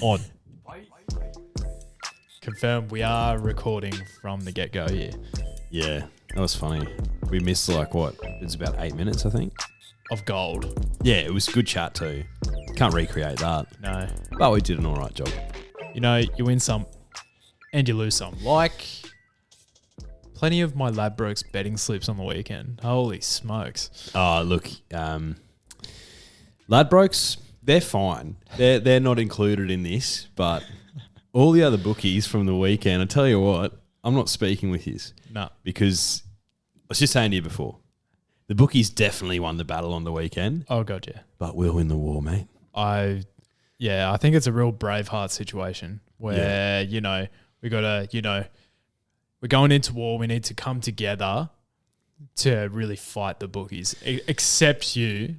On. Confirm we are recording from the get-go here. Yeah, that was funny. We missed like what? It was about 8 minutes, I think. Of gold. Yeah, it was a good chat too. Can't recreate that. No. But we did an alright job. You know, you win some and you lose some. Like plenty of my Ladbrokes betting slips on the weekend. Holy smokes. Oh, look, Ladbrokes, they're fine. They're not included in this, but all the other bookies from the weekend, I tell you what, I'm not speaking with yous. No. Because I was just saying to you before, the bookies definitely won the battle on the weekend. Oh, God, yeah. But we'll win the war, mate. I think it's a real Braveheart situation where, you know, we got to, you know, we're going into war. We need to come together to really fight the bookies, except you,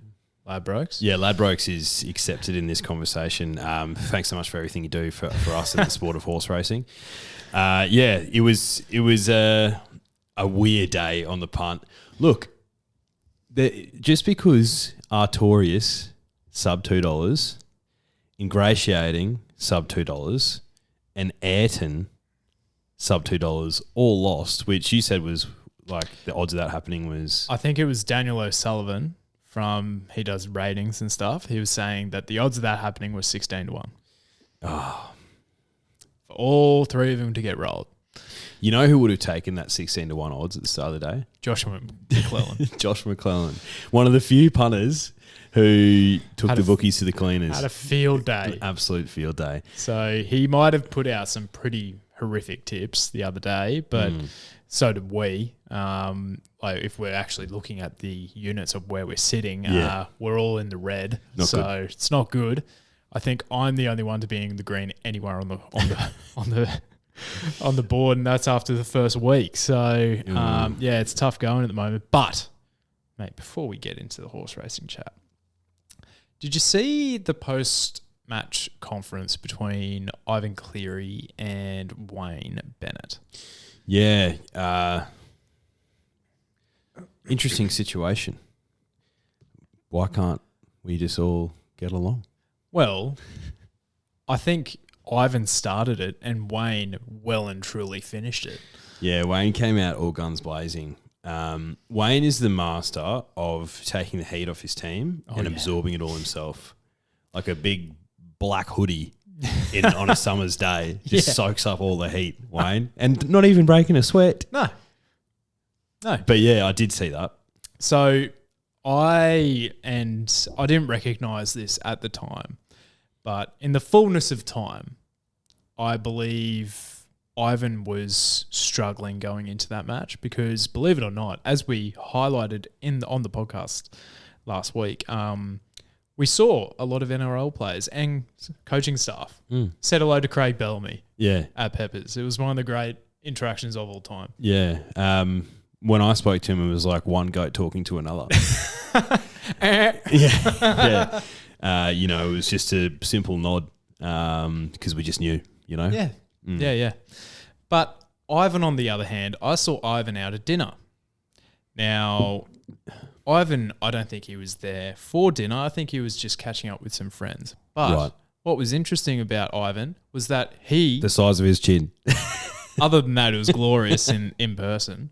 Ladbrokes. Yeah, Ladbrokes is accepted in this conversation. Thanks so much for everything you do for us in the sport of horse racing. It was a weird day on the punt. Look, just because Artorias sub $2, Ingratiating sub $2, and Ayrton sub $2 all lost, which you said was like the odds of that happening was... I think it was Daniel O'Sullivan he does ratings and stuff. He was saying that the odds of that happening was 16-1. Oh. For all three of them to get rolled. You know who would have taken that 16-1 odds at the start of the day? Joshua McClellan. Josh McClellan. One of the few punters who took the bookies to the cleaners. Had a field day. Absolute field day. So he might have put out some pretty horrific tips the other day, but so did we. Like if we're actually looking at the units of where we're sitting, we're all in the red. It's not good. I think I'm the only one to be in the green anywhere on the board, and that's after the first week. So it's tough going at the moment. But mate, before we get into the horse racing chat, did you see the post-match conference between Ivan Cleary and Wayne Bennett? Yeah. Interesting situation. Why can't we just all get along? Well, I think Ivan started it and Wayne well and truly finished it. Yeah, Wayne came out all guns blazing. Wayne is the master of taking the heat off his team and absorbing it all himself. Like a big black hoodie on a summer's day. Just soaks up all the heat, Wayne. And not even breaking a sweat. No. But yeah, I did see that. So I didn't recognise this at the time, but in the fullness of time, I believe Ivan was struggling going into that match because, believe it or not, as we highlighted on the podcast last week, we saw a lot of NRL players and coaching staff said hello to Craig Bellamy at Peppers. It was one of the great interactions of all time. Yeah. When I spoke to him, it was like one goat talking to another. Yeah. It was just a simple nod because we just knew, you know? Yeah. Yeah. But Ivan, on the other hand, I saw Ivan out at dinner. Now, Ivan, I don't think he was there for dinner. I think he was just catching up with some friends. But what was interesting about Ivan was that the size of his chin. Other than that, it was glorious in person.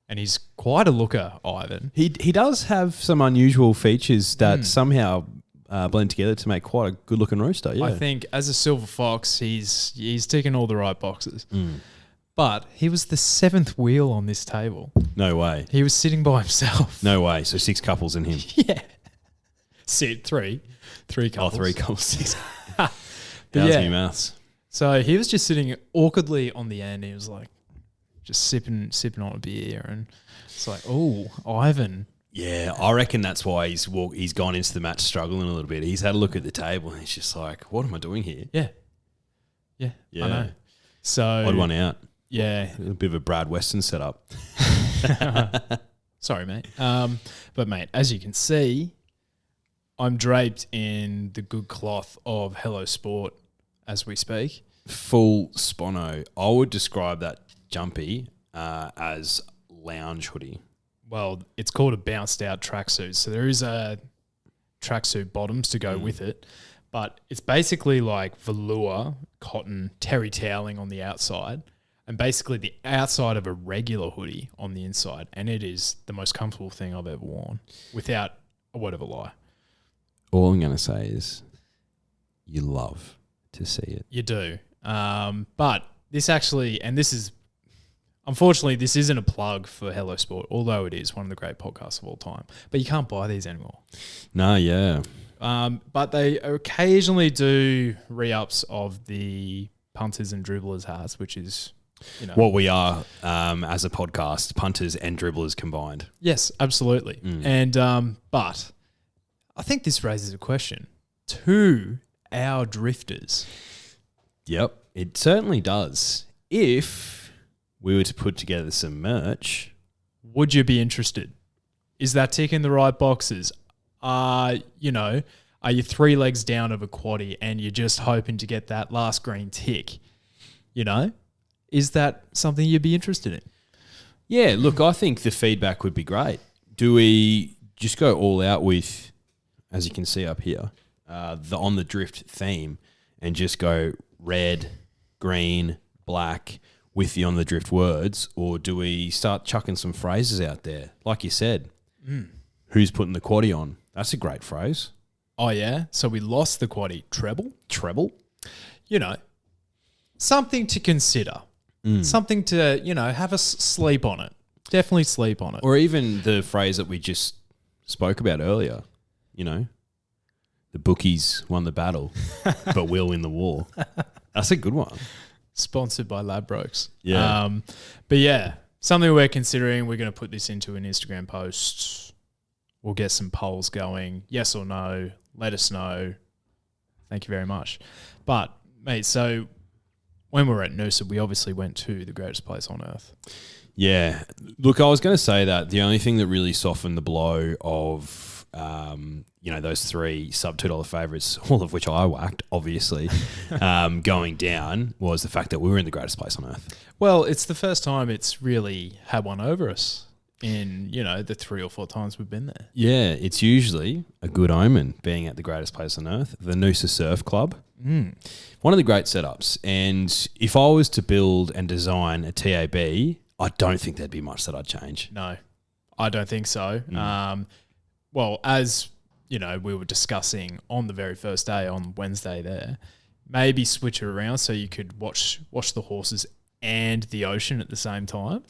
And he's quite a looker, Ivan. He does have some unusual features that somehow blend together to make quite a good-looking rooster. Yeah, I think as a silver fox, he's ticking all the right boxes. But he was the seventh wheel on this table. No way. He was sitting by himself. No way. So 6 couples in him. Yeah. Three couples. Oh, 3 couples. 6. Yeah. Maths. So he was just sitting awkwardly on the end. He was like, just sipping on a beer, and it's like, oh, Ivan. Yeah, I reckon that's why he's gone into the match struggling a little bit. He's had a look at the table and he's just like, what am I doing here? Yeah. I know. So odd one out. Yeah, a bit of a Brad Weston setup. Sorry, mate. But mate, as you can see, I'm draped in the good cloth of Hello Sport as we speak. Full spono. I would describe that jumpy as lounge hoodie. Well, it's called a bounced out tracksuit. So there is a tracksuit bottoms to go with it. but it's basically like velour, cotton, terry toweling on the outside, and basically the outside of a regular hoodie on the inside. And it is the most comfortable thing I've ever worn, without a word of a lie. All I'm going to say is you love to see it. You do. But this actually, and this is, unfortunately, this isn't a plug for Hello Sport, although it is one of the great podcasts of all time. But you can't buy these anymore. No, yeah. But they occasionally do re-ups of the punters and dribblers hats, which is, you know. What we are as a podcast, punters and dribblers combined. Yes, absolutely. And but I think this raises a question to our drifters. Yep, it certainly does. If we were to put together some merch, Would you be interested? Is that ticking the right boxes? Are you 3 legs down of a quaddie and you're just hoping to get that last green tick? Is that something you'd be interested in? yeah, look, I think the feedback would be great. Do we just go all out with, as you can see up here, the On the Drift theme and just go red, green, black with the On the Drift words, or do we start chucking some phrases out there? Like you said, who's putting the quaddie on? That's a great phrase. Oh, yeah? So we lost the quaddie. Treble? Treble? Something to consider. Something to, have a sleep on it. Definitely sleep on it. Or even the phrase that we just spoke about earlier, the bookies won the battle, but we'll win the war. That's a good one. Sponsored by Ladbrokes. Yeah. But yeah, something we're considering. We're going to put this into an Instagram post. We'll get some polls going. Yes or no. Let us know. Thank you very much. But, mate, so when we were at Noosa, we obviously went to the greatest place on earth. Yeah. Look, I was going to say that the only thing that really softened the blow of, those 3 sub $2 favourites, all of which I whacked, obviously, going down was the fact that we were in the greatest place on earth. Well, it's the first time it's really had one over us in, the 3 or 4 times we've been there. Yeah, it's usually a good omen being at the greatest place on earth, the Noosa Surf Club. One of the great setups. And if I was to build and design a TAB, I don't think there'd be much that I'd change. No, I don't think so. Well, as we were discussing on the very first day on Wednesday there, maybe switch it around so you could watch the horses and the ocean at the same time.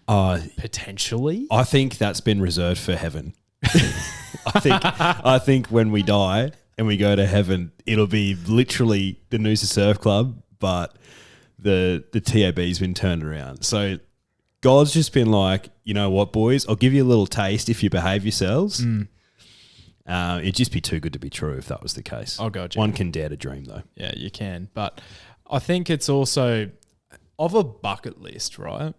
Potentially. I think that's been reserved for heaven. I think when we die and we go to heaven, it'll be literally the Noosa Surf Club, but the TAB's been turned around. So God's just been like, you know what, boys, I'll give you a little taste if you behave yourselves. It'd just be too good to be true if that was the case. Oh, God, yeah. One can dare to dream, though. Yeah, you can. But I think it's also of a bucket list, right?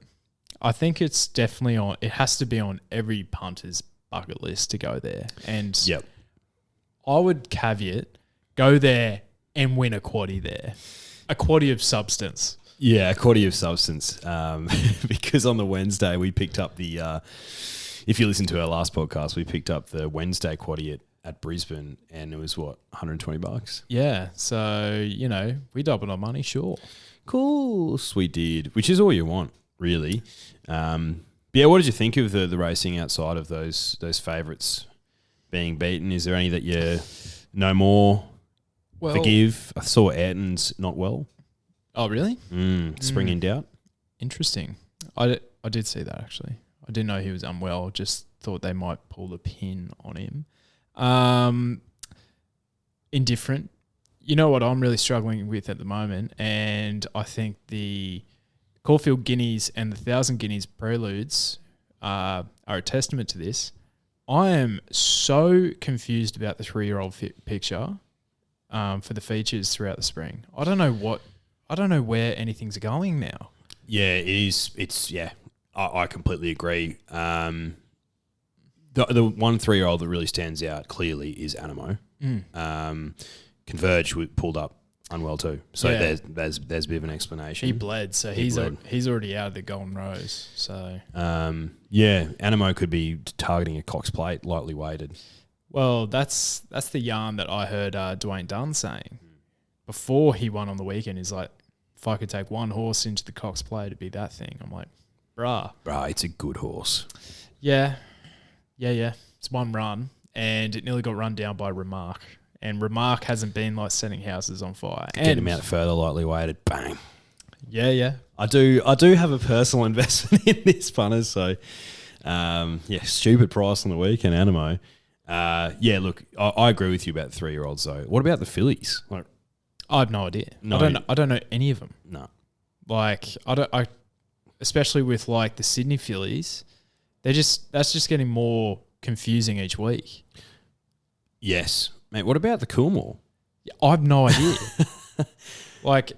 I think it's definitely it has to be on every punter's bucket list to go there. And yep. I would caveat, go there and win a quaddie there. A quaddie of substance. Yeah, a quaddie of substance. Because on the Wednesday we picked up the, if you listen to our last podcast, we picked up the Wednesday quaddie at Brisbane, and it was what, $120? Yeah. So, we doubled our money, sure. Course we did, which is all you want, really. Yeah, what did you think of the racing outside of those favourites being beaten? Is there any that you know more? Well, forgive? I saw Ayrton's not well. Oh, really? Spring in doubt. Interesting. I did see that, actually. I didn't know he was unwell. Just thought they might pull the pin on him. Indifferent. You know what I'm really struggling with at the moment, and I think the Caulfield Guineas and the 1,000 Guineas Preludes are a testament to this. I am so confused about the 3-year-old picture for the features throughout the spring. I don't know where anything's going now. Yeah, it is. It's I completely agree. The 1 3-year-old that really stands out clearly is Animo. Converge pulled up unwell too, so Yeah. there's a bit of an explanation. He bled, so he's already out of the Golden Rose. So Animo could be targeting a Cox Plate, lightly weighted. Well, that's the yarn that I heard Dwayne Dunn saying before he won on the weekend. He's like, if I could take one horse into the Cox Play to be that thing, I'm like, bruh. Bruh, it's a good horse. Yeah. It's one run, and it nearly got run down by Remark. And Remark hasn't been like setting houses on fire. Get him out further, lightly weighted, bang. Yeah. I do have a personal investment in this punter, so stupid price on the weekend, Animo. Look, I agree with you about 3-year-olds though. What about the fillies? Like, I have no idea. No. I don't know any of them. No. Like I especially with like the Sydney fillies, that's just getting more confusing each week. Yes. Mate, what about the Coolmore? I have no idea. Like,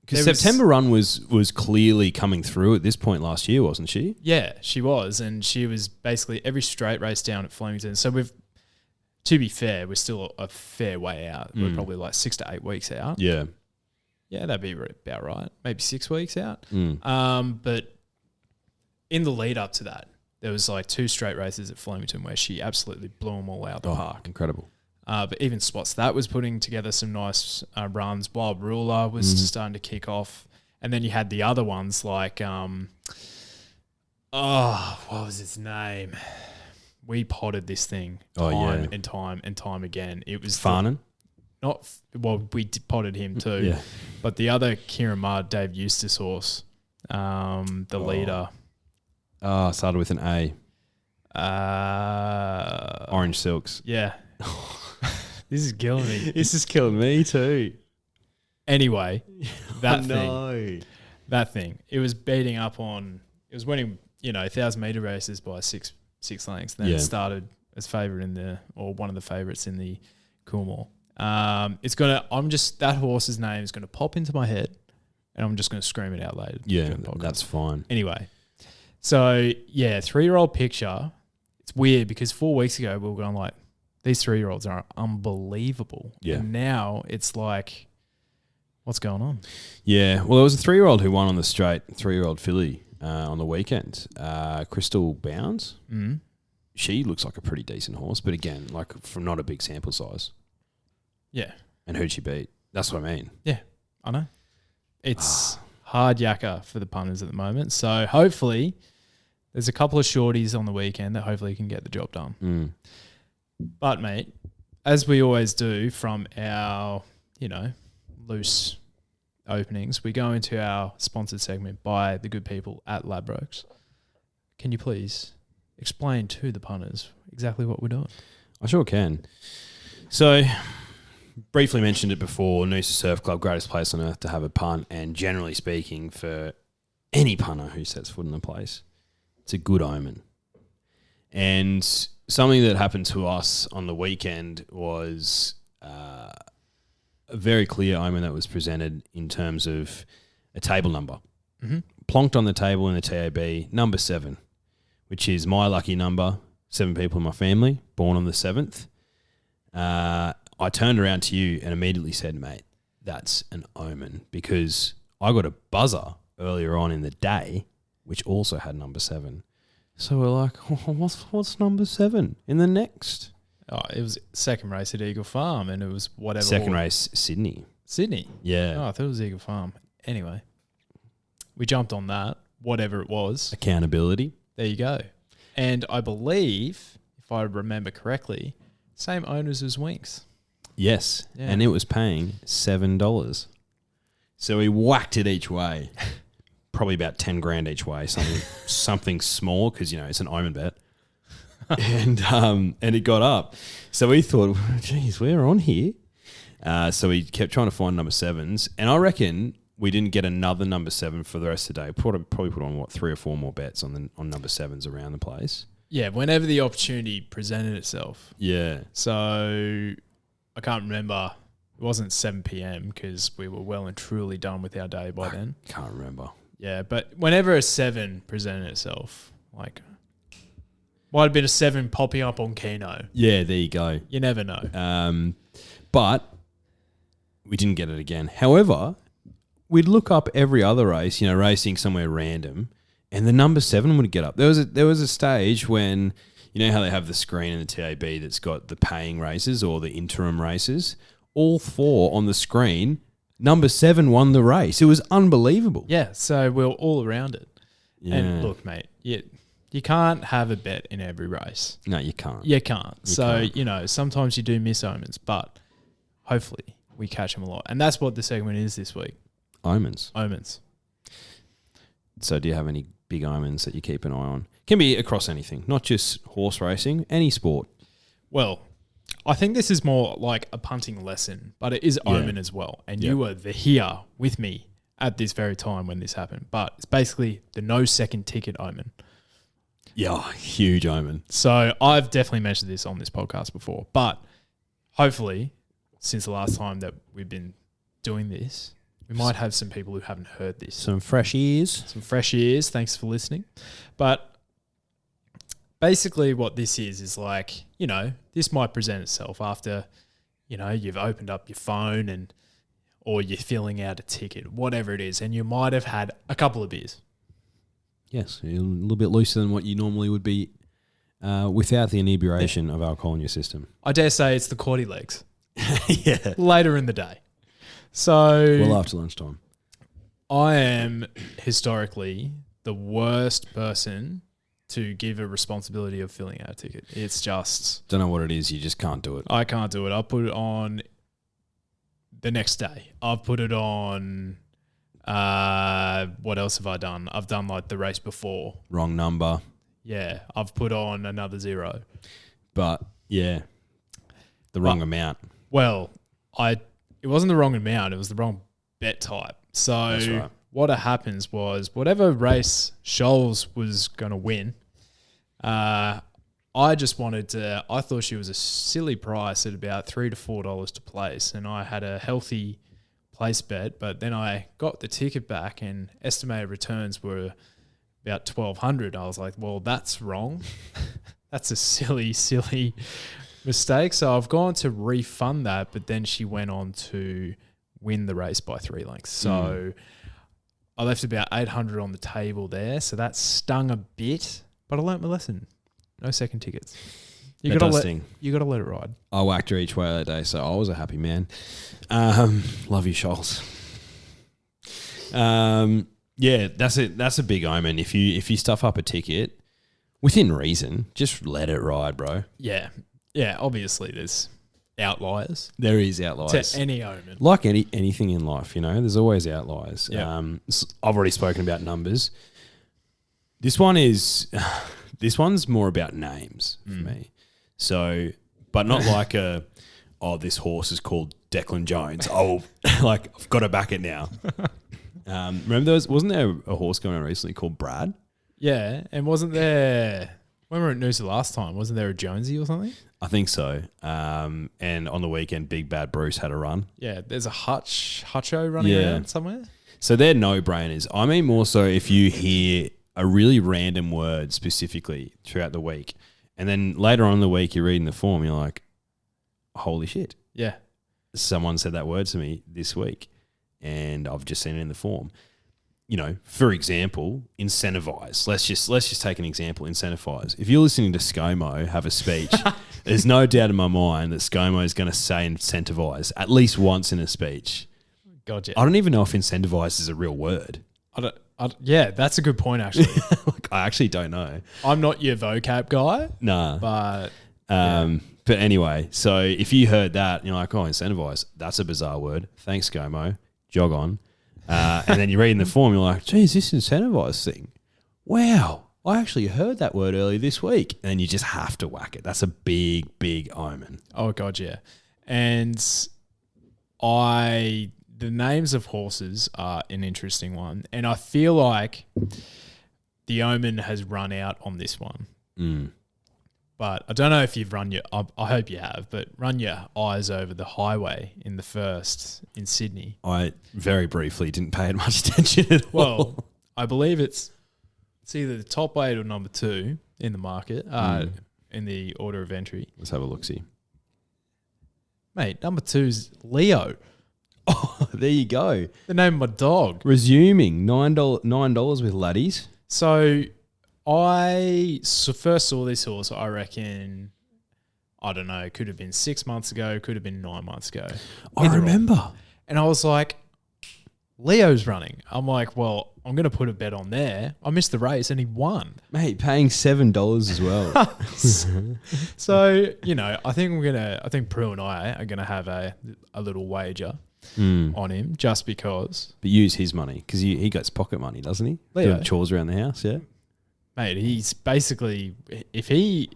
because September run was clearly coming through at this point last year, wasn't she? Yeah, she was, and she was basically every straight race down at Flemington. So to be fair, we're still a fair way out. We're probably like 6 to 8 weeks out. Yeah. Yeah, that'd be about right. Maybe 6 weeks out. Mm. But in the lead up to that, there was like 2 straight races at Flemington where she absolutely blew them all out the park. Incredible. But even Spots that was putting together some nice runs. Wild Ruler was starting to kick off. And then you had the other ones like, what was its name? We potted this thing time and time and time again. It was Farnan? We potted him too. Yeah. But the other Kieran Mudd, Dave Eustace horse, the leader. Started with an A. Orange Silks. Yeah. This is killing me. This is killing me too. Anyway, that thing. It was beating up on. It was winning, 1,000-meter races by six lengths. Then it started as favourite one of the favourites in the Coolmore. That horse's name is gonna pop into my head, and I'm just gonna scream it out later. Yeah, that's fine. Anyway, so 3-year-old picture. It's weird because 4 weeks ago we were going like, these 3-year-olds are unbelievable. Yeah. And now it's like, what's going on? Yeah. Well, there was a 3-year-old who won on the straight, 3-year-old filly on the weekend. Crystal Bounds. Mm. She looks like a pretty decent horse, but again, like from not a big sample size. Yeah. And who'd she beat? That's what I mean. Yeah, I know. It's hard yakka for the punters at the moment. So hopefully there's a couple of shorties on the weekend that hopefully can get the job done. Mm. But, mate, as we always do from our, loose openings, we go into our sponsored segment by the good people at Ladbrokes. Can you please explain to the punters exactly what we're doing? I sure can. So, briefly mentioned it before, Noosa Surf Club, greatest place on earth to have a punt, and generally speaking, for any punter who sets foot in the place, it's a good omen. And something that happened to us on the weekend was a very clear omen that was presented in terms of a table number. Mm-hmm. Plonked on the table in the TAB, number 7, which is my lucky number. 7 people in my family, born on the 7th. I turned around to you and immediately said, mate, that's an omen, because I got a buzzer earlier on in the day, which also had number 7. So we're like, what's number 7 in the next? Oh, it was second race at Eagle Farm, and it was whatever. Second race, Sydney. Sydney? Yeah. Oh, I thought it was Eagle Farm. Anyway, we jumped on that, whatever it was. Accountability. There you go. And I believe, if I remember correctly, same owners as Winks. Yes. Yeah. And it was paying $7. So we whacked it each way. Probably about 10 grand each way, something small, because it's an omen bet, and it got up. So we thought, geez, we're on here. So we kept trying to find number 7s, and I reckon we didn't get another number 7 for the rest of the day. Probably put on 3 or 4 more bets on number 7s around the place. Yeah, whenever the opportunity presented itself. Yeah. So I can't remember. It wasn't 7 p.m. because we were well and truly done with our day by then. Can't remember. Yeah, but whenever a 7 presented itself, like, might have been a 7 popping up on Keno. Yeah, there you go. You never know. But we didn't get it again. However, we'd look up every other race, racing somewhere random, and the number 7 would get up. There was a stage when, You know how they have the screen in the TAB that's got the paying races or the interim races? All 4 on the screen. Number 7 won the race. It was unbelievable. Yeah, so we're all around it. Yeah. And look, mate, you can't have a bet in every race. No, you can't. You can't. can't. You know, sometimes you do miss omens, but hopefully we catch them a lot. And that's what the segment is this week. Omens. Omens. So do you have any big omens that you keep an eye on? Can be across anything, not just horse racing, any sport. Well, I think this is more like a punting lesson, but it is omen as well. And you were here with me at this very time when this happened. But it's basically the no second ticket omen. Yeah, huge omen. So I've definitely mentioned this on this podcast before, but hopefully since the last time that we've been doing this, we might have some people who haven't heard this. Some fresh ears. Some fresh ears. Thanks for listening. But basically what this is like, you know, this might present itself after, you know, you've opened up your phone or you're filling out a ticket, whatever it is, and you might have had a couple of beers. Yes, a little bit looser than what you normally would be without the inebriation of alcohol in your system. I dare say it's the Cordy legs. Yeah. Later in the day. So Well, after lunchtime. I am historically the worst person to give a responsibility of filling out a ticket. It's just... Don't know what it is. You just can't do it. I can't do it. I'll put it on the next day. I've put it on... what else have I done? I've done like the race before. Wrong number. Yeah. I've put on another 0. But, yeah, the wrong amount. Well, it wasn't the wrong amount. It was the wrong bet type. So That's right. What happens was whatever race Scholes was going to win, I just wanted to, I thought she was a silly price at about $3 to $4 to place. And I had a healthy place bet, but then I got the ticket back and estimated returns were about $1,200. I was like, well, that's wrong. That's a silly mistake. So I've gone to refund that, but then she went on to win the race by 3 lengths. So I left about 800 on the table there. So that stung a bit, but I learnt my lesson. No second tickets. You got to let it ride. I whacked her each way that day, so I was a happy man. Love you, Scholes. Yeah, that's a big omen. If you stuff up a ticket within reason, just let it ride, bro. Yeah. Yeah, obviously there's outliers. There is outliers. To any omen. Like anything in life, you know, there's always outliers. Yeah. I've already spoken about numbers. This one's more about names for me. So, but not like this horse is called Declan Jones. Oh, like I've got to back it now. Remember wasn't there a horse going on recently called Brad? Yeah, and wasn't there, when we were at Noosa last time, wasn't there a Jonesy or something? I think so. And on the weekend, Big Bad Bruce had a run. Yeah, there's a Hutcho running around somewhere. So they're no-brainers. I mean more so if you hear a really random word specifically throughout the week, and then later on in the week you're reading the form, you're like, holy shit. Yeah. Someone said that word to me this week, and I've just seen it in the form. You know, for example, incentivize. Let's just take an example. Incentivize. If you're listening to ScoMo have a speech, there's no doubt in my mind that ScoMo is going to say incentivize at least once in a speech. Gotcha. I don't even know if incentivize is a real word. Yeah, that's a good point, actually. Like, I actually don't know. I'm not your vocab guy. Nah. But... But anyway, so if you heard that, you're like, oh, incentivize. That's a bizarre word. Thanks, ScoMo. Jog on. And then you're reading the form, you're like, geez, this incentivize thing. Wow, I actually heard that word earlier this week. And then you just have to whack it. That's a big, big omen. Oh, God, yeah. And the names of horses are an interesting one. And I feel like the omen has run out on this one. But I don't know if you've I hope you have, but run your eyes over the highway in the first in Sydney. I very briefly didn't pay it much attention at all. Well, I believe it's either the top 8 or number 2 in the market, in the order of entry. Let's have a look-see. Mate, number 2's Leo. Oh, there you go. The name of my dog. Resuming $9 with laddies. So I first saw this horse, I reckon, I don't know, could have been 6 months ago, could have been 9 months ago. I remember. And I was like, Leo's running. I'm like, well, I'm going to put a bet on there. I missed the race and he won. Mate, paying $7 as well. So, I think Prue and I are going to have a little wager on him just because. But use his money because he gets pocket money, doesn't he? Leo. Doing chores around the house, yeah. Mate, he's basically, if he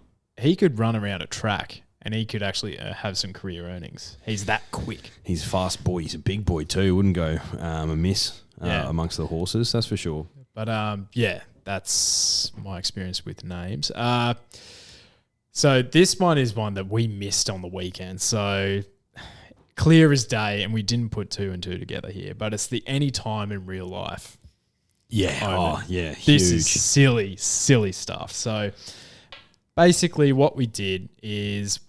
could run around a track and he could actually have some career earnings. He's that quick. He's a fast boy. He's a big boy too. Wouldn't go amiss amongst the horses, that's for sure. But yeah, that's my experience with names. So this one is one that we missed on the weekend. So clear as day, and we didn't put 2 and 2 together here. But it's the anytime in real life. Yeah. Moment. Oh, yeah. This huge. is silly stuff. So basically what we did is,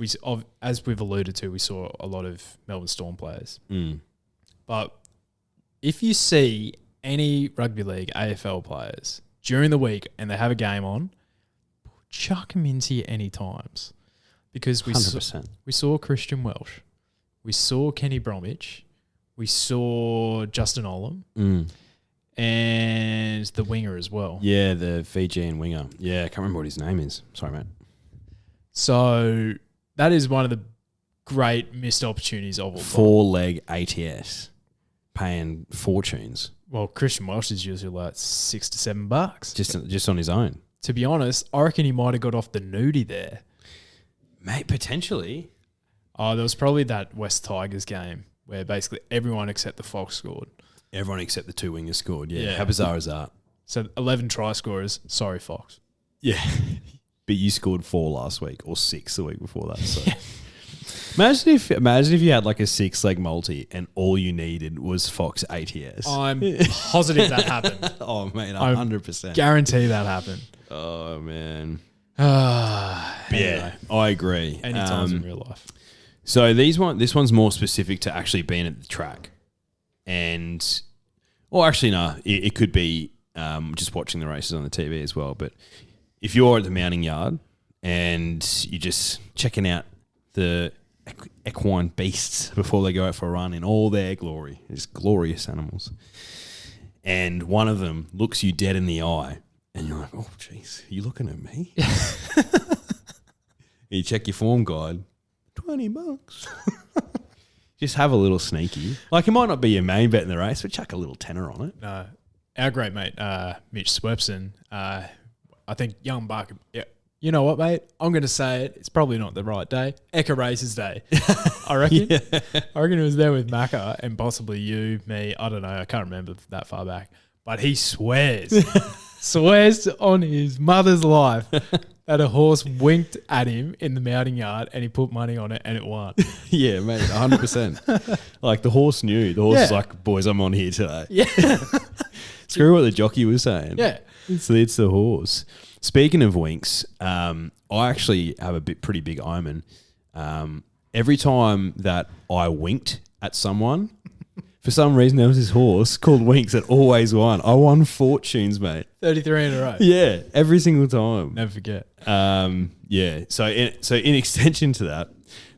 as we've alluded to, we saw a lot of Melbourne Storm players. But if you see any rugby league AFL players during the week and they have a game on, chuck them into your any times. Because we 100%. We saw Christian Welsh. We saw Kenny Bromwich. We saw Justin Olam. And the winger as well. Yeah, the Fijian winger. Yeah, I can't remember what his name is. Sorry, mate. So that is one of the great missed opportunities of all time. 4-leg ATS. Paying fortunes. Well, Christian Welsh is usually like $6 to $7. Just on his own. To be honest, I reckon he might have got off the nudie there. Mate, potentially. Oh, there was probably that West Tigers game where basically everyone except the Fox scored. Everyone except the 2 wingers scored. Yeah. Yeah. How bizarre is that? So 11 try scorers. Sorry, Fox. Yeah. But you scored 4 last week or 6 the week before that. So imagine if you had like a 6-leg multi and all you needed was Fox ATS. I'm positive that happened. Oh, man, 100%. Guarantee that happened. Oh, man. Anyway, I agree. any times in real life. So this one's more specific to actually being at the track. And, or actually, no, it could be just watching the races on the TV as well. But if you're at the mounting yard and you're just checking out the equine beasts before they go out for a run in all their glory, it's glorious animals, and one of them looks you dead in the eye, and you're like, oh, jeez, are you looking at me? You check your form guide, $20. Just have a little sneaky. Like, it might not be your main bet in the race, but chuck a little tenner on it. No, our great mate, Mitch Swepson, I think young Buck, yeah, you know what, mate? I'm going to say it. It's probably not the right day. Eka Races Day, I reckon. I reckon he was there with Macca and possibly you, me. I don't know. I can't remember that far back. But he swears on his mother's life that a horse winked at him in the mounting yard and he put money on it and it won. Yeah, mate, 100%. Like, the horse knew. The horse was like, boys, I'm on here today. Yeah. Screw what the jockey was saying. Yeah. It's the horse. Speaking of winks, I actually have a pretty big omen. Every time that I winked at someone, for some reason there was this horse called Winks that always won. I won fortunes, mate. 33 in a row. Yeah, every single time. Never forget. Yeah. So in extension to that,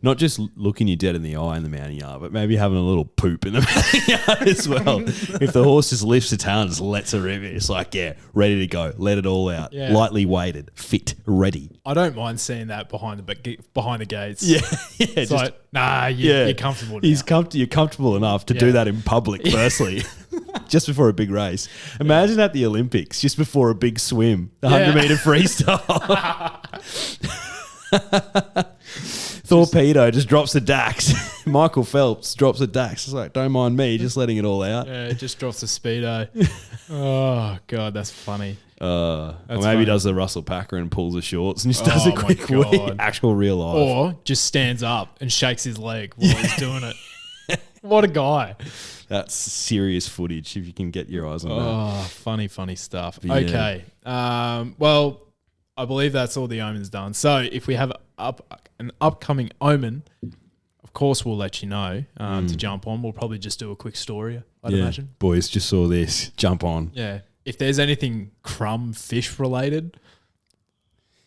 not just looking you dead in the eye in the mounting yard, but maybe having a little poop in the mounting yard as well. If the horse just lifts the tail and just lets it rip, it's like, yeah, ready to go. Let it all out. Yeah. Lightly weighted, fit, ready. I don't mind seeing that behind the gates. Yeah. It's like, nah, you're comfortable now. You're comfortable enough to do that in public, firstly. Just before a big race. Imagine at the Olympics, just before a big swim, the 100-meter freestyle. Torpedo just drops the dax. Michael Phelps drops the dax. It's like, don't mind me, just letting it all out. Yeah, it just drops the speedo. Oh, God, that's funny. Or maybe he does the Russell Packer and pulls the shorts and just does a quick my wee. God. Actual real life. Or just stands up and shakes his leg while he's doing it. What a guy. That's serious footage if you can get your eyes on that. Oh, funny stuff. Yeah. Okay. Well, I believe that's all the omens done. So if we have an upcoming omen, of course we'll let you know to jump on. We'll probably just do a quick story, I'd imagine. Boys, just saw this. Jump on. Yeah. If there's anything crumb fish related,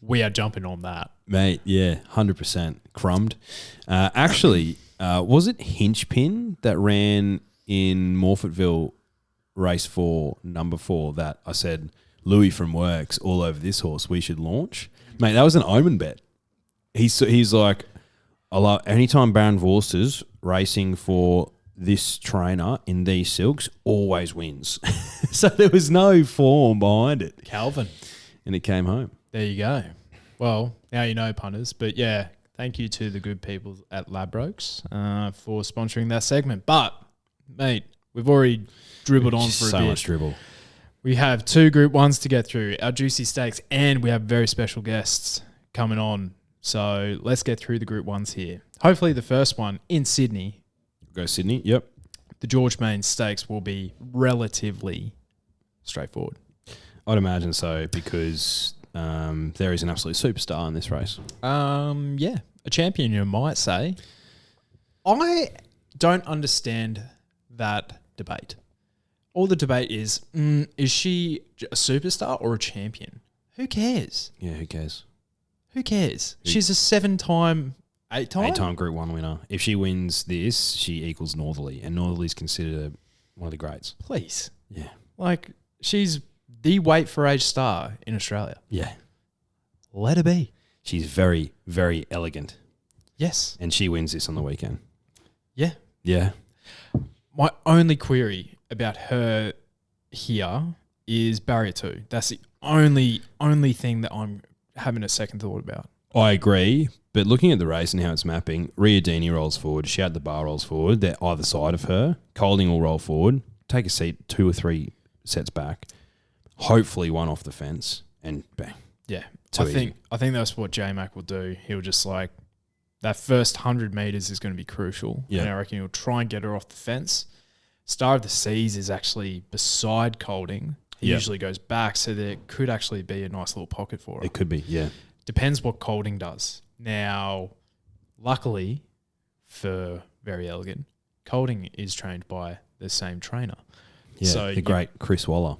we are jumping on that. Mate, yeah, 100%. Crumbed. Actually, was it Hinchpin that ran in Morfettville race 4, number 4, that I said, Louis from Works, all over this horse, we should launch? Mate, that was an omen bet. He's like, I love anytime Baron Vorster's racing for this trainer in these silks, always wins. So there was no form behind it. Calvin. And it came home. There you go. Well, now you know, punters. But yeah, thank you to the good people at Ladbrokes for sponsoring that segment. But, mate, we've already dribbled on for a bit. So much dribble. We have 2 Group 1s to get through, our Juicy Stakes, and we have very special guests coming on. So let's get through the Group 1s here. Hopefully the first one in Sydney, Go Sydney, yep. the George Main Stakes, will be relatively straightforward. I'd imagine so because there is an absolute superstar in this race. Yeah, a champion, you might say. I don't understand that debate. All the debate is she a superstar or a champion? Who cares? Yeah, who cares? Who cares? She's a 7-time, 8-time? 8-time Group 1 winner. If she wins this, she equals Northerly, and Northerly's considered one of the greats. Please. Yeah. Like, she's the weight for age star in Australia. Yeah. Let her be. She's very, very elegant, Yes. and she wins this on the weekend. Yeah. Yeah. My only query about her here is barrier 2. That's the only thing that I'm having a second thought about. I agree, but looking at the race and how it's mapping, Riadini rolls forward, Shout the Bar rolls forward. They're either side of her. Colding will roll forward, take a seat 2 or 3 sets back, hopefully one off the fence, and bang. Yeah. Too I think that's what J-Mac will do. He'll just like, that first 100 metres is going to be crucial. Yeah. And I reckon he'll try and get her off the fence. Star of the Seas is actually beside Colding. He usually goes back, so there could actually be a nice little pocket for her. It could be, yeah. Depends what Colding does. Now, luckily for Very Elegant, Colding is trained by the same trainer. Yeah, So the great Chris Waller.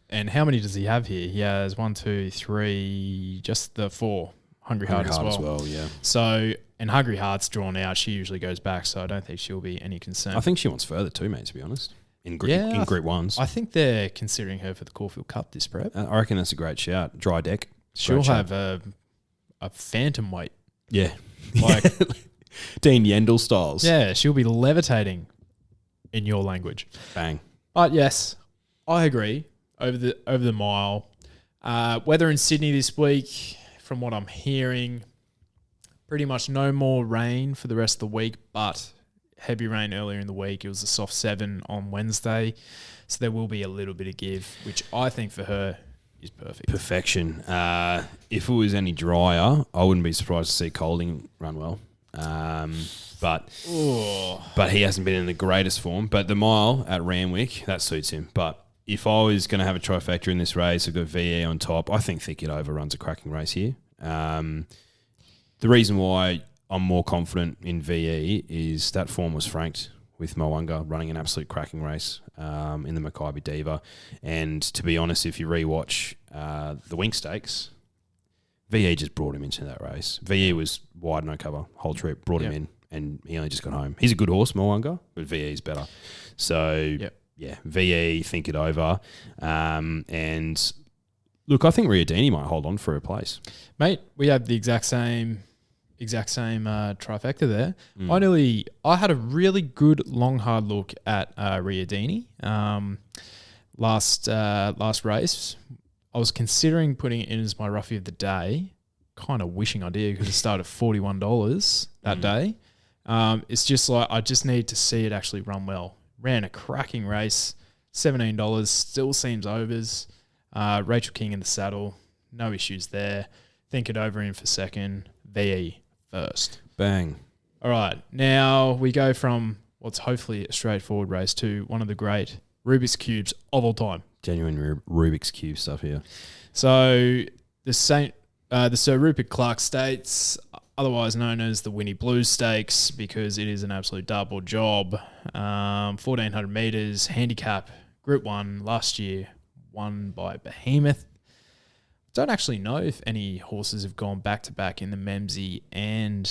And how many does he have here? He has 1, 2, 3, just the 4. Hungry Heart as well. Yeah. So, and Hungry Heart's drawn out. She usually goes back, so I don't think she'll be any concern. I think she wants further too, mate, to be honest, in Group 1s. I think they're considering her for the Caulfield Cup this prep. I reckon that's a great shout. Dry deck. She'll have a phantom weight. Yeah. Like Dean Yendall styles. Yeah, she'll be levitating in your language. Bang. But yes, I agree. Over the mile. Weather in Sydney this week, from what I'm hearing, pretty much no more rain for the rest of the week, but heavy rain earlier in the week. It was a soft 7 on Wednesday. So there will be a little bit of give, which I think for her is perfect. Perfection. If it was any drier, I wouldn't be surprised to see Colding run well. But he hasn't been in the greatest form. But the mile at Randwick, that suits him. But if I was going to have a trifecta in this race, I've got VE on top. I think Thicket Over runs a cracking race here. The reason why I'm more confident in VE is that form was franked with Mo'unga running an absolute cracking race in the Makybe Diva. And to be honest, if you rewatch the Wink Stakes, VE just brought him into that race. VE was wide, no cover, whole trip, brought him in, and he only just got home. He's a good horse, Mo'unga, but VE's better. So, yeah, VE, Think It Over. And look, I think Riadini might hold on for a place. Mate, we have the exact same trifecta there. I had a really good long hard look at Riadini last race. I was considering putting it in as my roughie of the day. Kind of wishing I did because it started at $41 that day. It's just like I just need to see it actually run well. Ran a cracking race, $17, still seems overs. Rachel King in the saddle, no issues there. Think It Over in for second, VE first. Bang. All right, now we go from what's hopefully a straightforward race to one of the great Rubik's Cubes of all time. Genuine Rubik's Cube stuff here. So the Sir Rupert Clarke Stakes, otherwise known as the Winnie Blues Stakes, because it is an absolute double job. 1,400 metres, handicap, Group 1 last year, won by Behemoth. don't actually know if any horses have gone back-to-back in the Memsie and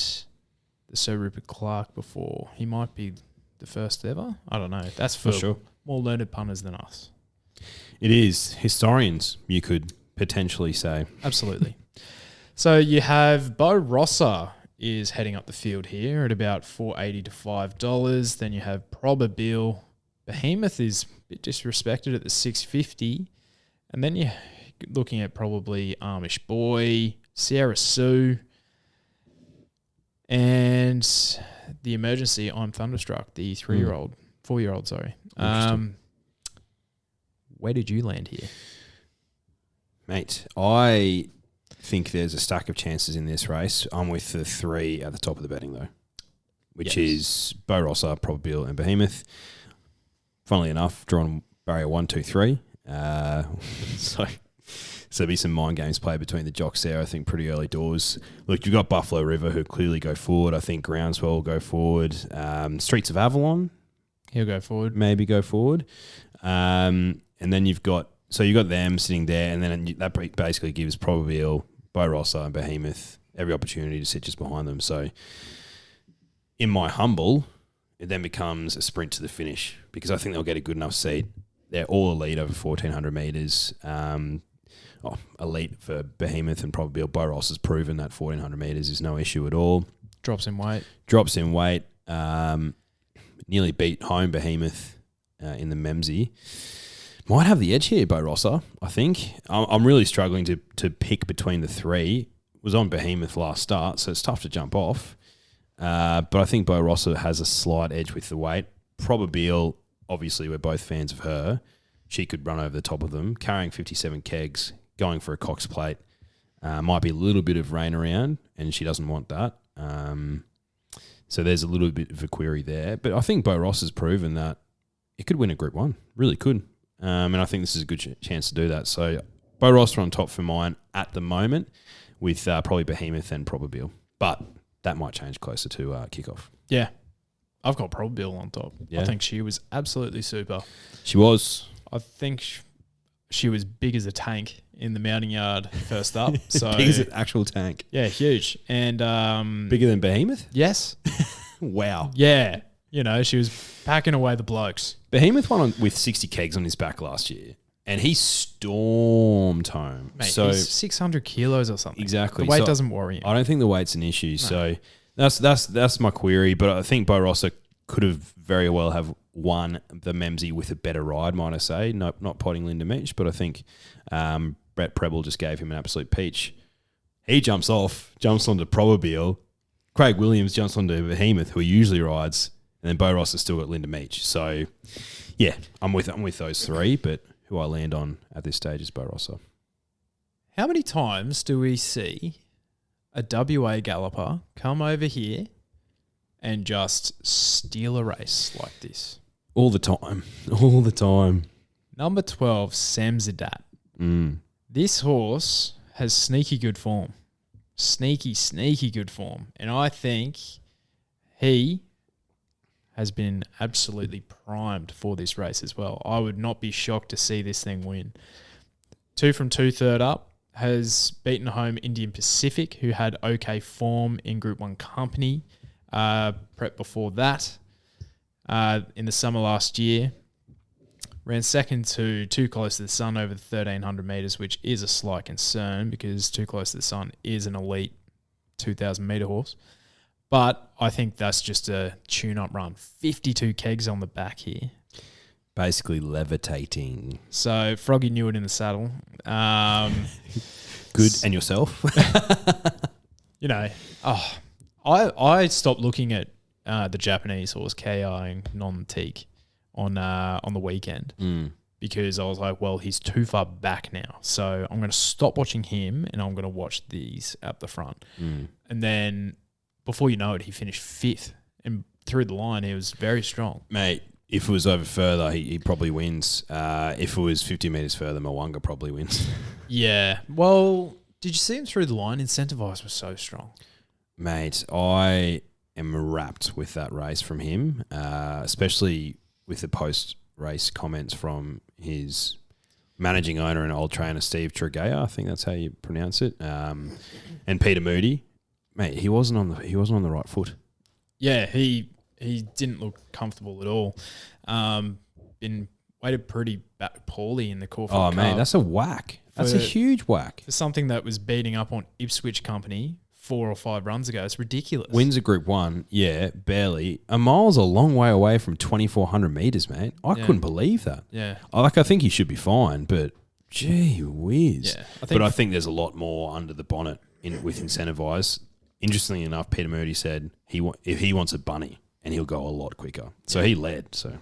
the Sir Rupert Clarke before. He might be the first ever. I don't know. That's for sure. More learned punters than us. It is. Historians, you could potentially say. Absolutely. So you have Bo Rosser is heading up the field here at about $4.80 to $5. Then you have Probabile. Behemoth is a bit disrespected at the $6.50. And then you're looking at probably Amish Boy, Sierra Sue, and the emergency I'm Thunderstruck, the 4-year-old, sorry. Where did you land here? Mate, I think there's a stack of chances in this race. I'm with the 3 at the top of the betting, though, which is Bo Rosser, Probabile, and Behemoth. Funnily enough, drawn barrier 1, 2, 3. So there'll be some mind games played between the jocks there, I think, pretty early doors. Look, you've got Buffalo River, who clearly go forward. I think Groundswell will go forward. Streets of Avalon, He'll go forward. maybe go forward. And then you've got them sitting there, and then that basically gives Probabile, Bo Rosser, and Behemoth every opportunity to sit just behind them. So in my humble, it then becomes a sprint to the finish because I think they'll get a good enough seat. They're all elite over 1,400 metres. Elite for Behemoth and Probabile. Bo Ross has proven that 1,400 metres is no issue at all. Drops in weight. Nearly beat home Behemoth in the Memsie. Might have the edge here, Bo Rosser, I think. I'm really struggling to pick between the 3. Was on Behemoth last start, so it's tough to jump off. But I think Bo Rosser has a slight edge with the weight. Probabile, obviously, we're both fans of her. She could run over the top of them, carrying 57 kegs, going for a Cox plate. Might be a little bit of rain around, and she doesn't want that. So there's a little bit of a query there. But I think Bo Ross has proven that it could win a Group 1. Really could. And I think this is a good chance to do that. So Bo Ross on top for mine at the moment with probably Behemoth and Probabile. But that might change closer to kickoff. Yeah. I've got Probabile on top. Yeah. I think she was absolutely super. She was. I think she was big as a tank in the mounting yard first up. So Big as an actual tank. Yeah, huge. And Bigger than Behemoth? yes. Wow. Yeah. You know, she was packing away the blokes. Behemoth won with 60 kegs on his back last year, and he stormed home. Mate, so he's 600 kilos or something. Exactly. The weight So doesn't worry him. I don't think the weight's an issue. So that's my query. But I think Bo Rosser could have very well have won the Memsie with a better ride, might I say. Not potting Linda Meach, but I think Brett Preble just gave him an absolute peach. He jumps onto Probabile. Craig Williams jumps onto Behemoth, who he usually rides. And then Bo Rosser's still got Linda Meach. So, yeah, I'm with those 3, but who I land on at this stage is Bo Rosser. How many times do we see a WA galloper come over here and just steal a race like this? All the time. All the time. Number 12, Samzadat. This horse has sneaky good form. Sneaky good form. And I think he has been absolutely primed for this race as well. I would not be shocked to see this thing win. 2 from 2 third up, has beaten home Indian Pacific, who had okay form in Group 1 company. Prep before that, in the summer last year. Ran second to Too Close to the Sun over the 1,300 metres, which is a slight concern because Too Close to the Sun is an elite 2,000 metre horse. But I think that's just a tune-up run. 52 kegs on the back here. Basically levitating. So Froggy knew it in the saddle. Good. And yourself? You know, I stopped looking at the Japanese horse KIing non-teak on the weekend because I was like, well, he's too far back now. So I'm going to stop watching him and I'm going to watch these up the front. And then before you know it, he finished 5th. And through the line, he was very strong. Mate, if it was over further, he probably wins. If it was 50 metres further, Mwanga probably wins. Yeah. Well, did you see him through the line? Incentivise was so strong. Mate, I am wrapped with that race from him, especially with the post-race comments from his managing owner and old trainer Steve Tregea. I think that's how you pronounce it. And Peter Moody, mate, he wasn't on the right foot. Yeah, he didn't look comfortable at all. Been weighted pretty poorly in the Caulfield Cup. Oh, man, that's a whack. That's a huge whack. For something that was beating up on Ipswich Company 4 or 5 runs ago. It's ridiculous. Wins a Group 1, yeah, barely. A mile's a long way away from 2,400 metres, mate. I couldn't believe that. Yeah. I think he should be fine, but gee whiz. Yeah, I think there's a lot more under the bonnet with Incentivise. Interestingly enough, Peter Moody said if he wants a bunny, and he'll go a lot quicker. So he led. So,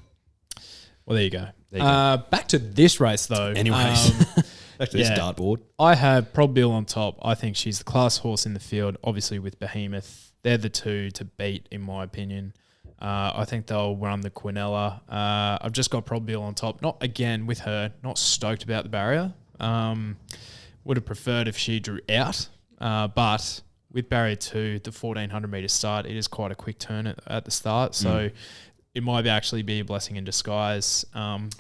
well, there you go. Back to this race, though. Anyways, back to this dartboard. I have Probbill on top. I think she's the class horse in the field, obviously with Behemoth. They're the two to beat, in my opinion. I think they'll run the Quinella. I've just got Probbill on top. Not again with her. Not stoked about the barrier. Would have preferred if she drew out. But with barrier 2, the 1,400 metre start, it is quite a quick turn at the start. So it might actually be a blessing in disguise.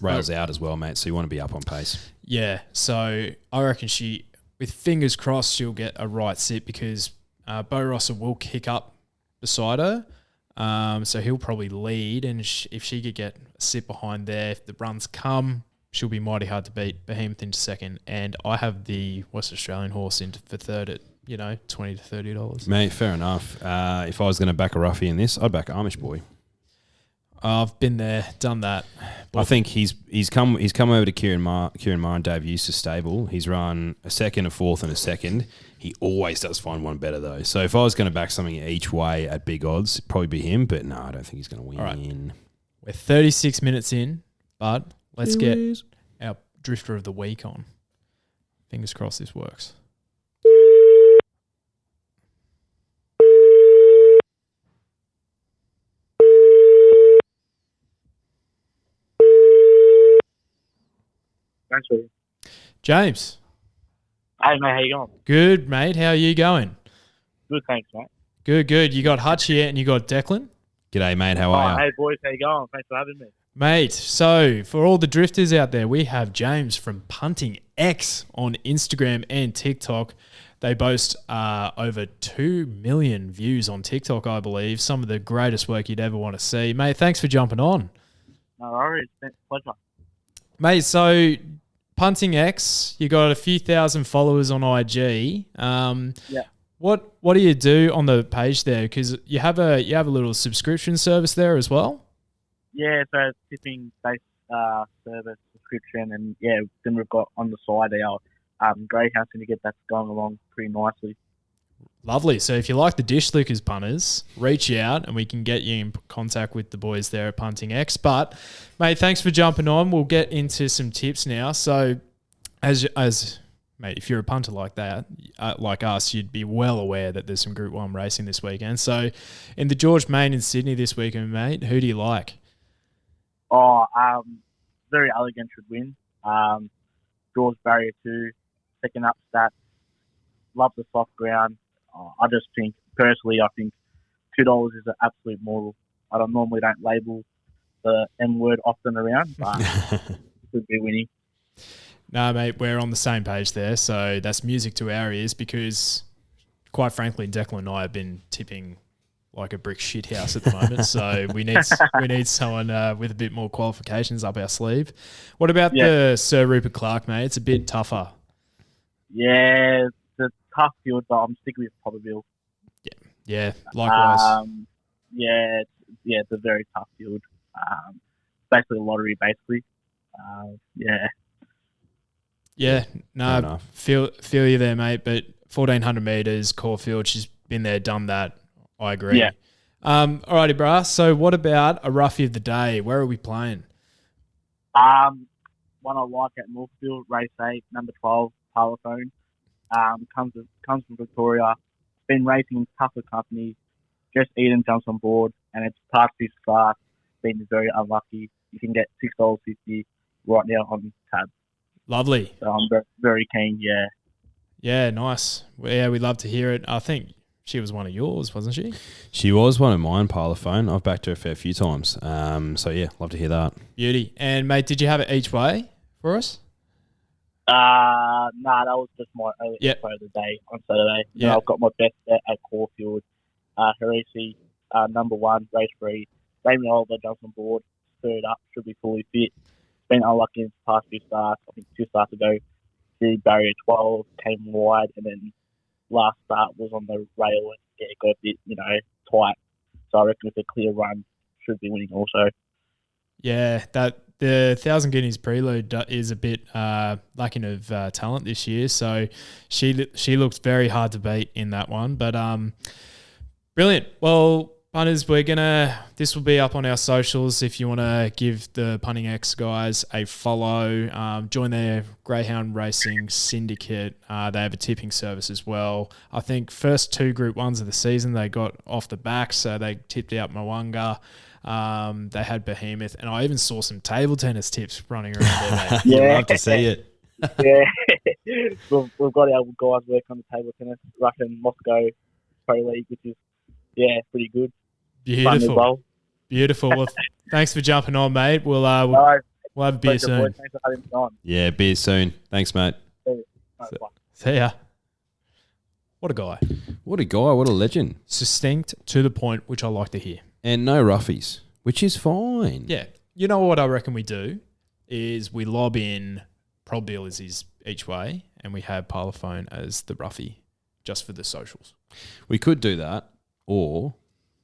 Rails out as well, mate. So you want to be up on pace. Yeah. So I reckon with fingers crossed, she'll get a right sit because Bo Rosser will kick up beside her. So he'll probably lead. And if she could get a sit behind there, if the runs come, she'll be mighty hard to beat. Behemoth into second. And I have the West Australian horse for third at, $20 to $30. Mate, fair enough. If I was going to back a roughie in this, I'd back Amish Boy. I've been there, done that. I think he's come over to Kieran Maher and Dave Eustace stable. He's run a second, a fourth, and a second. He always does find one better though. So if I was going to back something each way at big odds, it'd probably be him. But no, I don't think he's going to win. All right. We're 36 minutes in, but let's get our drifter of the week on. Fingers crossed this works. Thanks, William. James. Hey, mate, how you going? Good, mate. How are you going? Good, thanks, mate. Good. You got Hutch here and you got Declan. G'day, mate. How are you? Hey, boys, how you going? Thanks for having me. Mate, so for all the drifters out there, we have James from Punting X on Instagram and TikTok. They boast over 2 million views on TikTok, I believe. Some of the greatest work you'd ever want to see. Mate, thanks for jumping on. No worries. Pleasure. Mate, so Punting X, you got a few thousand followers on IG. Yeah. What do you do on the page there? Because you have a little subscription service there as well. Yeah, so it's tipping-based service subscription, and then we've got on the side our greyhounds, and you get that going along pretty nicely. Lovely. So if you like the Dish Lickers punters, reach out and we can get you in contact with the boys there at Punting X. But, mate, thanks for jumping on. We'll get into some tips now. So, as mate, if you're a punter like that, like us, you'd be well aware that there's some Group 1 racing this weekend. So, in the George Main in Sydney this weekend, mate, who do you like? Very Elegant should win. George Barrier 2, second up stats. Love the soft ground. I just think, personally, I think $2 is an absolute moral. I normally don't label the M word often around, but it could be winning. No, mate, we're on the same page there. So that's music to our ears because, quite frankly, Declan and I have been tipping like a brick shit house at the moment. So we need someone with a bit more qualifications up our sleeve. What about the Sir Rupert Clarke, mate? It's a bit tougher. Yeah, it's a tough field, but I'm sticking with Probbill. Yeah, likewise. It's a very tough field. Basically a lottery, basically. Yeah, no, feel you there, mate. But 1,400 metres, Caulfield, she's been there, done that. I agree. Yeah. Alrighty, brah. So what about a roughie of the day? Where are we playing? One I like at Northfield, race 8, number 12, Parlophone. Comes from Victoria. Been racing in tougher company. Just Eden jumps on board, and it's past this class. Been very unlucky. You can get $6.50 right now on tab. Lovely. So I'm very keen. Yeah. Yeah, nice. Yeah, we'd love to hear it. I think she was one of yours, wasn't she? She was one of mine, Parlophone. I've backed her a fair few times. So yeah, love to hear that. Beauty. And mate, did you have it each way for us? Nah, that was just my early Yep. info of the day on Saturday. Yeah. Yeah. I've got my best bet at Caulfield. Harisi, number 1, race 3. Damien Oliver jumps on board, third up, should be fully fit. Been unlucky in the past few starts. I think 2 starts ago, through barrier 12, came wide, and then last start was on the rail and it got a bit, tight. So I reckon with a clear run, should be winning also. Yeah, that the 1,000 Guineas prelude is a bit lacking of talent this year. So she looked very hard to beat in that one. But brilliant. Well, punters, this will be up on our socials if you want to give the Punting X guys a follow. Join their Greyhound Racing Syndicate. They have a tipping service as well. I think first 2 Group 1s of the season they got off the back, so they tipped out Mwanga. They had Behemoth, and I even saw some table tennis tips running around there, mate. You'd Yeah. love to see it. Yeah, we've got our guys working on the table tennis, Russian Moscow Pro League, which is pretty good. Fun as Beautiful, well. beautiful. Well, thanks for jumping on, mate. We'll No, have a beer pleasure, soon. boys. Thanks for having me on. Yeah, beer soon. Thanks, mate. No, fun. See ya. What a guy. What a guy. What a legend. Succinct, to the point, which I like to hear. And no roughies, which is fine. Yeah. You know what I reckon we do is we lob in probabilities each way, and we have Parlophone as the roughie, just for the socials. We could do that, or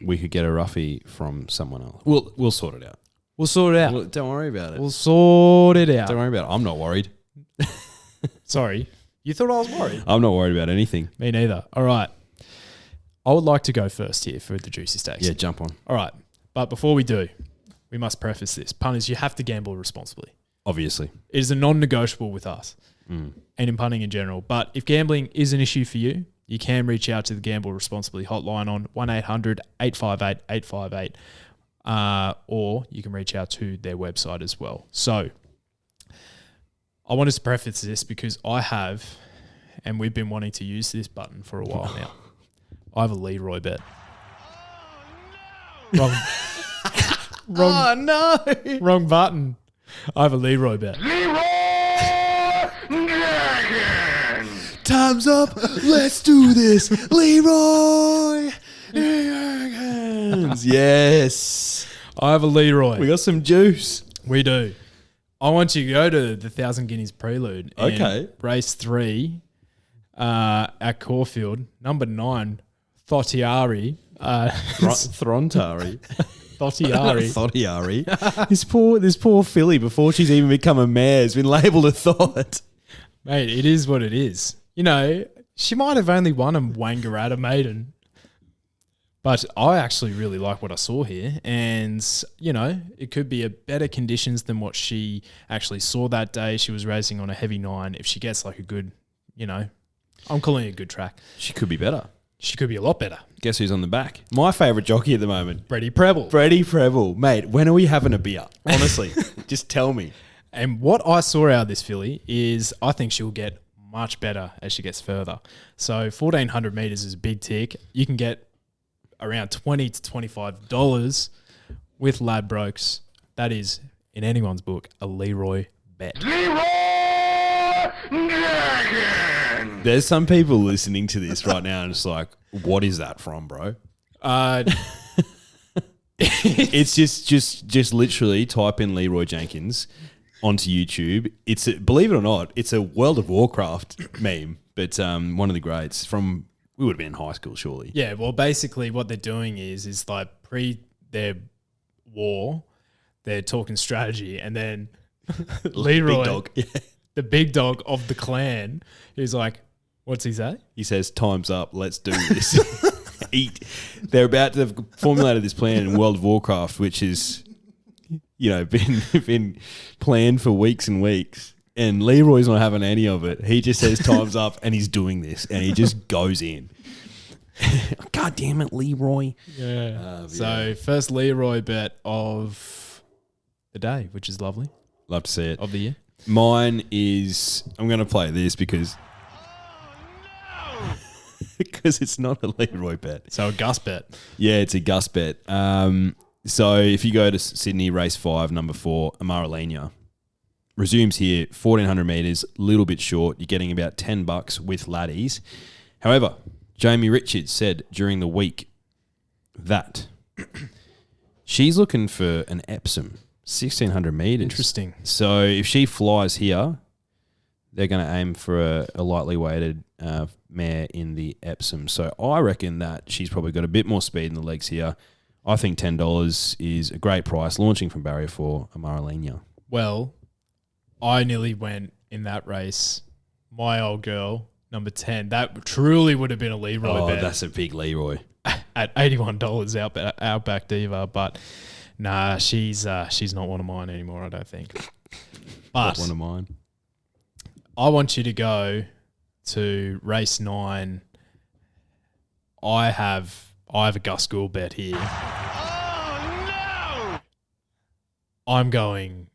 we could get a roughie from someone else. We'll sort it out. We'll sort it out. Well, don't worry about it. We'll sort it out. Don't worry about it. I'm not worried. Sorry. You thought I was worried? I'm not worried about anything. Me neither. All right. I would like to go first here for the Juicy Stakes. Yeah, jump on. All right. But before we do, we must preface this. Punters, you have to gamble responsibly. Obviously. It is a non-negotiable with us Mm. and in punting in general. But if gambling is an issue for you, you can reach out to the Gamble Responsibly hotline on 1-800-858-858, or you can reach out to their website as well. So I wanted to preface this because I have, and we've been wanting to use this button for a while now. I have a Leroy bet. Wrong. Oh, no. Wrong button. I have a Leroy bet. Time's up. Let's do this. Leroy. Yes. I have a Leroy. We got some juice. We do. I want you to go to the 1,000 Guineas Prelude. in Okay. Race 3 at Caulfield. Number 9, Thottiari. Throntari. Thottiari. Thottiari. This poor filly, before she's even become a mare, has been labelled a thought. Mate, it is what it is. You know, she might have only won a Wangaratta maiden. But I actually really like what I saw here. And, you know, it could be a better conditions than what she actually saw that day. She was racing on a heavy 9. If she gets like a good, you know, I'm calling it a good track. She could be better. She could be a lot better. Guess who's on the back? My favourite jockey at the moment. Brady Preble. Brady Preble. Mate, when are we having a beer? Honestly, just tell me. And what I saw out of this filly is I think she'll get much better as she gets further. So 1,400 metres is a big tick. You can get around $20 to $25 with Ladbrokes. That is, in anyone's book, a Leroy bet. There's some people listening to this right now and it's like, what is that from, bro? It's just literally type in Leroy Jenkins onto YouTube. It's believe it or not, it's a World of Warcraft meme, but one of the greats from, we would have been in high school, surely. Yeah, well, basically what they're doing is like pre their war, they're talking strategy, and then Leroy, Big dog. Yeah. the big dog of the clan, is like, what's he say? He says, time's up, let's do this. They're about to have formulated this plan in World of Warcraft, which is, you know, been planned for weeks and weeks. And Leroy's not having any of it. He just says time's up and he's doing this. And he just goes in. God damn it, Leroy. Yeah. Yeah. So first Leroy bet of the day, which is lovely, Love to see it. of the year. Mine is, I'm going to play this because it's not a Leroy bet. So a Gus bet. Yeah, it's a Gus bet. So if you go to Sydney, race 5, number 4, Amaralina. resumes here, 1,400 metres, little bit short. You're getting about $10 with laddies. However, Jamie Richards said during the week that she's looking for an Epsom, 1,600 metres. Interesting. So if she flies here, they're going to aim for a lightly weighted mare in the Epsom. So I reckon that she's probably got a bit more speed in the legs here. I think $10 is a great price, launching from barrier 4, Amaralina. Well, I nearly went in that race. My old girl, number 10. That truly would have been a Leroy bet. That's a big Leroy. At $81 Outback Diva, but nah, she's not one of mine anymore, I don't think. Not But one of mine. I want you to go to race 9. I have a Gus Gould bet here. Oh no! I'm going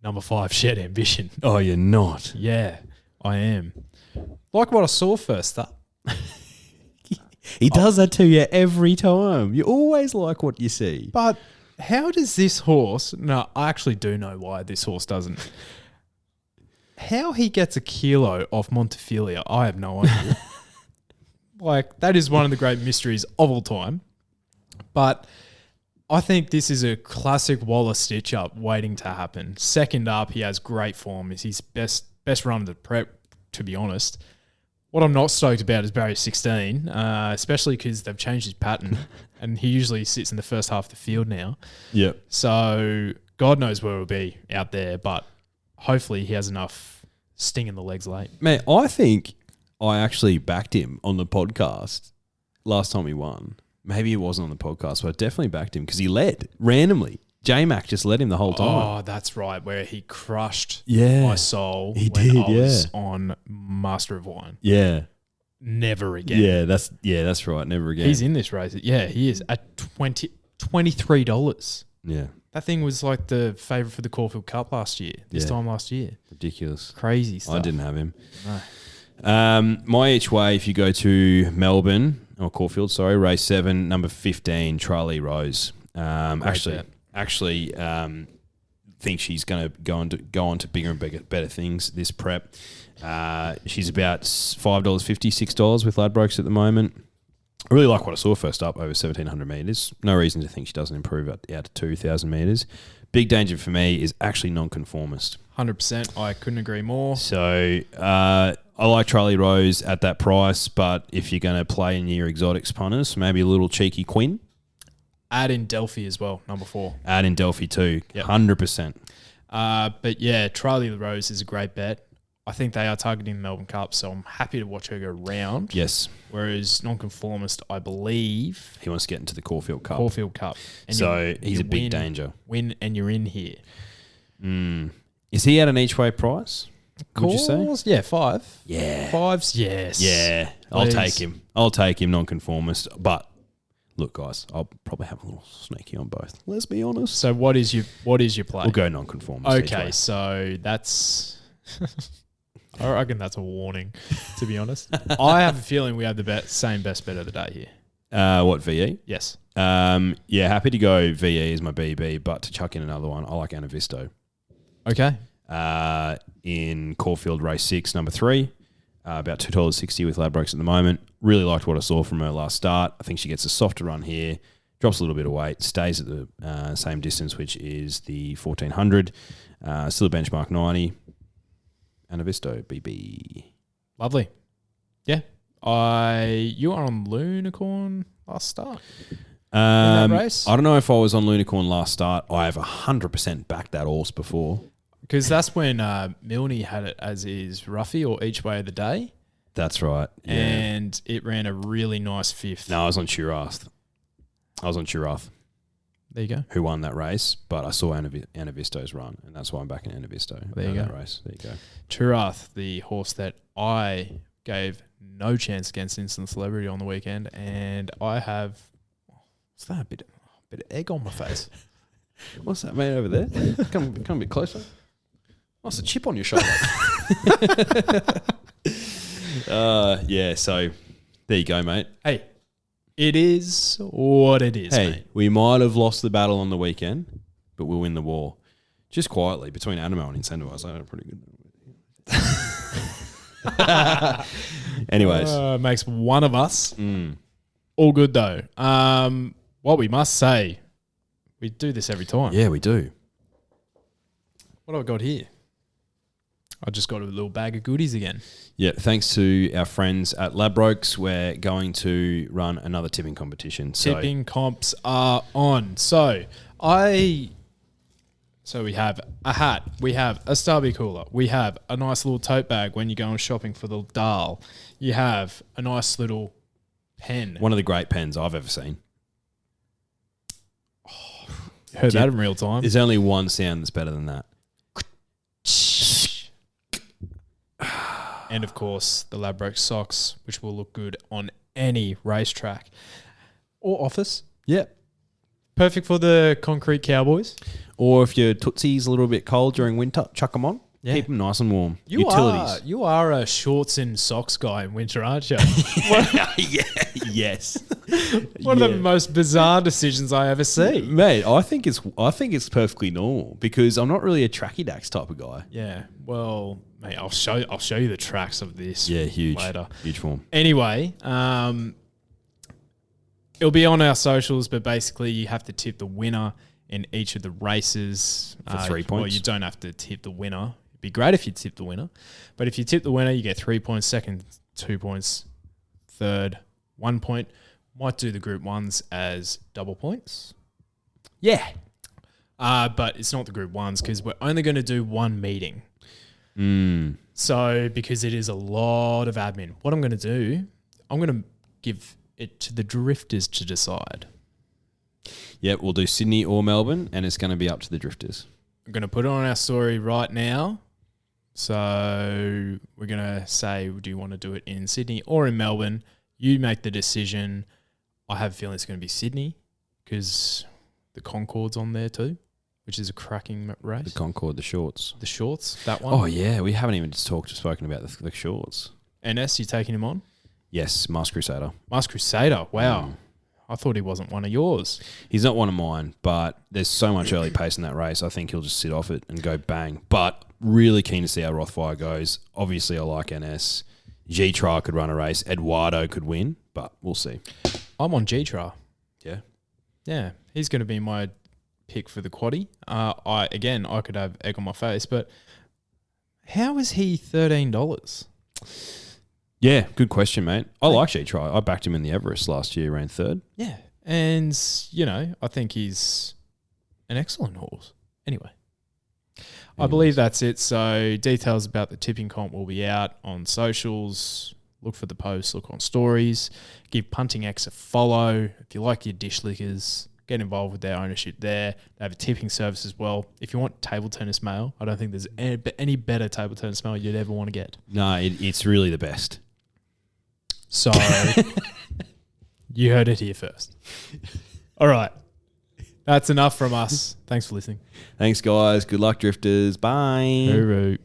number 5, Shed Ambition. Oh, you're not. Yeah, I am. Like what I saw first up. He does that to you every time. You always like what you see. But how does this horse... No, I actually do know why this horse doesn't. How he gets a kilo off Montefilia, I have no idea. Like, that is one of the great mysteries of all time. But I think this is a classic Waller stitch-up waiting to happen. Second up, he has great form. It's his best run of the prep, to be honest. What I'm not stoked about is barrier 16, especially because they've changed his pattern, and he usually sits in the first half of the field now. Yep. So God knows where he'll be out there, but hopefully he has enough sting in the legs late. Man, I think I actually backed him on the podcast last time he won. Maybe it wasn't on the podcast, but I definitely backed him because he led randomly. J-Mac just led him the whole time. Oh, that's right, where he crushed Yeah. my soul He when did, I was yeah. on Master of Wine. Yeah. Never again. Yeah, that's right. Never again. He's in this race. Yeah, he is at $23. Yeah. That thing was like the favourite for the Caulfield Cup last year, this Yeah. time last year. Ridiculous. Crazy stuff. I didn't have him. No. My each way, if you go to Melbourne, or Caulfield, sorry, race 7, number 15, Charlie Rose. Actually, think she's going to go on to bigger and better things this prep. She's about $5.50, $6 with Ladbrokes at the moment. I really like what I saw first up over 1,700 metres. No reason to think she doesn't improve out to 2,000 metres. Big danger for me is actually non-conformist. 100%. I couldn't agree more. So I like Charlie Rose at that price, but if you're going to play in your exotics punters, maybe a little cheeky Quinn. Add in Delphi as well, number 4. Add in Delphi too, Yep. 100%. But yeah, Charlie Rose is a great bet. I think they are targeting the Melbourne Cup, so I'm happy to watch her go round. Yes, Whereas non-conformist, I believe, he wants to get into the Caulfield Cup. Caulfield Cup. And So he's you a big win- danger. Win and you're in here. Is he at an each way price? Would you say? Course, yeah, 5. Yeah. 5s, yes. Yeah, I'll Please. take him. I'll take him non-conformist. But look, guys, I'll probably have a little sneaky on both. Let's be honest. So what is your play? We'll go non-conformist. each Okay, way. so that's... I reckon that's a warning, to be honest. I have a feeling we have the same best bet of the day here. What, VE? Yes. Yeah, happy to go VE as my BB, but to chuck in another one, I like Anavisto. Okay. In Caulfield race 6, number 3, about $2.60 with Ladbrokes at the moment. Really liked what I saw from her last start. I think she gets a softer run here, drops a little bit of weight, stays at the same distance, which is the 1,400. Still a benchmark 90. Anavisto, BB. Lovely. Yeah. You are on Lunicorn last start. that race? I don't know if I was on Lunicorn last start. I have 100% backed that horse before. Because that's when Milne had it as his roughie or each way of the day. That's right. Yeah. And it ran a really nice 5th. No, I was on Chirath. There you go. Who won that race, but I saw Anavisto's run, and that's why I'm backing Anavisto. There you go. That race. There you go. Chirath, the horse that I gave no chance against Instant Celebrity on the weekend, and I have... What's that? A bit of egg on my face. What's that man over there? Come a bit closer. Oh, it's a chip on your shoulder. Yeah, so there you go, mate. Hey, it is what it is, Hey, mate. we might have lost the battle on the weekend, but we'll win the war. Just quietly between Animo and Incentivize, I had a pretty good. Anyways, Makes one of us. mm. All good though. What we must say, we do this every time. Yeah, we do. What have I got here? I just got a little bag of goodies again. Yeah, thanks to our friends at Ladbrokes, we're going to run another tipping competition. Tipping comps are on. So we have a hat, we have a Starby cooler, we have a nice little tote bag when you're going shopping for the Dahl. You have a nice little pen. One of the great pens I've ever seen. Heard that in real time. There's only one sound that's better than that. And of course, the Ladbrokes socks, which will look good on any racetrack or office. Yep. Perfect for the concrete cowboys. Or if your Tootsie's a little bit cold during winter, chuck them on. Yeah. Keep them nice and warm. You Utilities. You are a shorts and socks guy in winter, aren't you? Yeah, yes. One of the most bizarre decisions I ever see. Mate, I think it's perfectly normal because I'm not really a tracky dax type of guy. Yeah. Well, mate, I'll show you the tracks of this. Yeah, huge. Later. Huge form. Anyway, it'll be on our socials, but basically you have to tip the winner in each of the races. For 3 points? Well, you don't have to tip the winner. It'd be great if you tip the winner. But if you tip the winner, you get 3 points, second 2 points, third 1 point. Might do the group ones as double points. Yeah. But it's not the group ones because we're only going to do one meeting. Mm. So because it is a lot of admin, what I'm going to do, I'm going to give it to the drifters to decide. Yeah, we'll do Sydney or Melbourne, and it's going to be up to the drifters. I'm going to put it on our story right now. So we're going to say, do you want to do it in Sydney or in Melbourne? You make the decision. I have a feeling it's going to be Sydney because the Concorde's on there too, which is a cracking race. The Concorde, the shorts. The shorts, that one. Oh, yeah. We haven't even spoken about the shorts. NS, you taking him on? Yes, Masked Crusader. Masked Crusader. Wow. I thought he wasn't one of yours. He's not one of mine, but there's so much early pace in that race. I think he'll just sit off it and go bang. But really keen to see how Rothfire goes. Obviously, I like NS. G-Tra could run a race. Eduardo could win, but we'll see. I'm on G-Tra. Yeah. Yeah, he's going to be my pick for the quaddie. I could have egg on my face, but how is he $13? Yeah, good question, mate. I like G-Tra. I backed him in the Everest last year, ran third. Yeah, and, I think he's an excellent horse. Anyway, I believe that's it. So details about the tipping comp will be out on socials. Look for the posts, look on stories. Give Punting X a follow. If you like your dish lickers, get involved with their ownership there. They have a tipping service as well. If you want table tennis mail, I don't think there's any better table tennis mail you'd ever want to get. No, it's really the best. So you heard it here first. All right. That's enough from us. Thanks for listening. Thanks, guys. Good luck, drifters. Bye. Hooroo.